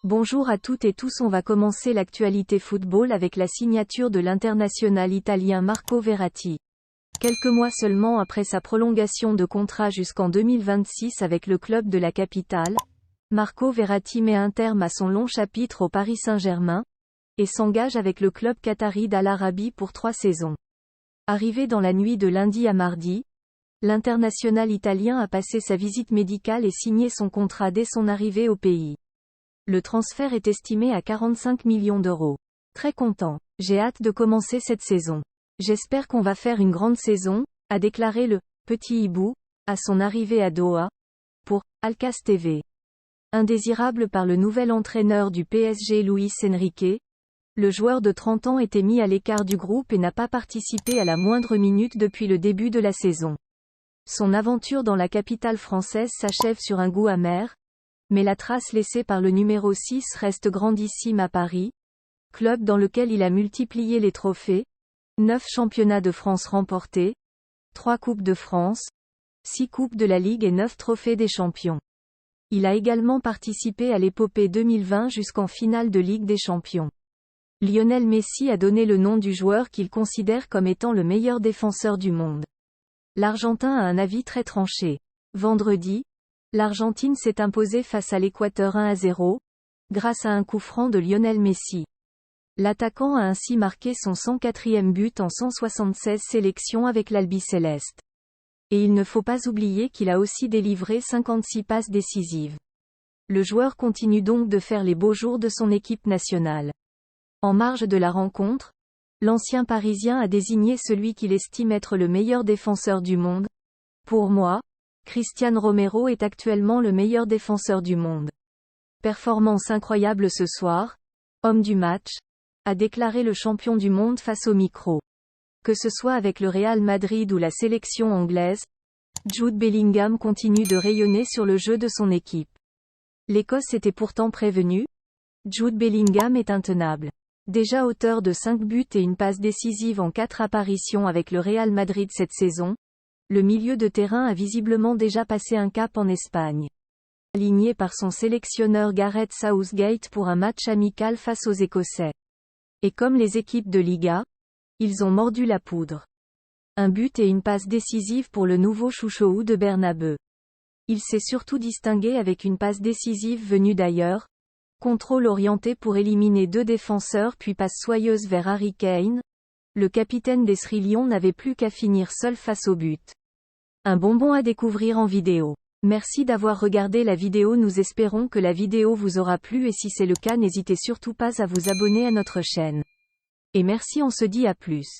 Bonjour à toutes et tous, on va commencer l'actualité football avec la signature de l'international italien Marco Verratti. Quelques mois seulement après sa prolongation de contrat jusqu'en 2026 avec le club de la capitale, Marco Verratti met un terme à son long chapitre au Paris Saint-Germain, et s'engage avec le club qatari d'Al Arabi pour 3 saisons. Arrivé dans la nuit de lundi à mardi, l'international italien a passé sa visite médicale et signé son contrat dès son arrivée au pays. Le transfert est estimé à 45 millions d'euros. Très content. J'ai hâte de commencer cette saison. J'espère qu'on va faire une grande saison, a déclaré le petit hibou à son arrivée à Doha, pour Alcas TV. Indésirable par le nouvel entraîneur du PSG Luis Enrique, le joueur de 30 ans était mis à l'écart du groupe et n'a pas participé à la moindre minute depuis le début de la saison. Son aventure dans la capitale française s'achève sur un goût amer, mais la trace laissée par le numéro 6 reste grandissime à Paris, club dans lequel il a multiplié les trophées, 9 championnats de France remportés, 3 Coupes de France, 6 Coupes de la Ligue et 9 trophées des champions. Il a également participé à l'épopée 2020 jusqu'en finale de Ligue des Champions. Lionel Messi a donné le nom du joueur qu'il considère comme étant le meilleur défenseur du monde. L'Argentin a un avis très tranché. Vendredi, l'Argentine s'est imposée face à l'Équateur 1-0, grâce à un coup franc de Lionel Messi. L'attaquant a ainsi marqué son 104e but en 176 sélections avec l'Albiceleste. Et il ne faut pas oublier qu'il a aussi délivré 56 passes décisives. Le joueur continue donc de faire les beaux jours de son équipe nationale. En marge de la rencontre, l'ancien Parisien a désigné celui qu'il estime être le meilleur défenseur du monde. Pour moi, Cristiano Romero est actuellement le meilleur défenseur du monde. Performance incroyable ce soir, homme du match, a déclaré le champion du monde face au micro. Que ce soit avec le Real Madrid ou la sélection anglaise, Jude Bellingham continue de rayonner sur le jeu de son équipe. L'Écosse était pourtant prévenue. Jude Bellingham est intenable. Déjà auteur de 5 buts et une passe décisive en 4 apparitions avec le Real Madrid cette saison, le milieu de terrain a visiblement déjà passé un cap en Espagne. Aligné par son sélectionneur Gareth Southgate pour un match amical face aux Écossais. Et comme les équipes de Liga, ils ont mordu la poudre. Un but et une passe décisive pour le nouveau chouchou de Bernabeu. Il s'est surtout distingué avec une passe décisive venue d'ailleurs. Contrôle orienté pour éliminer 2 défenseurs puis passe soyeuse vers Harry Kane. Le capitaine des Sri Lions n'avait plus qu'à finir seul face au but. Un bonbon à découvrir en vidéo. Merci d'avoir regardé la vidéo, nous espérons que la vidéo vous aura plu et si c'est le cas n'hésitez surtout pas à vous abonner à notre chaîne. Et merci, on se dit à plus.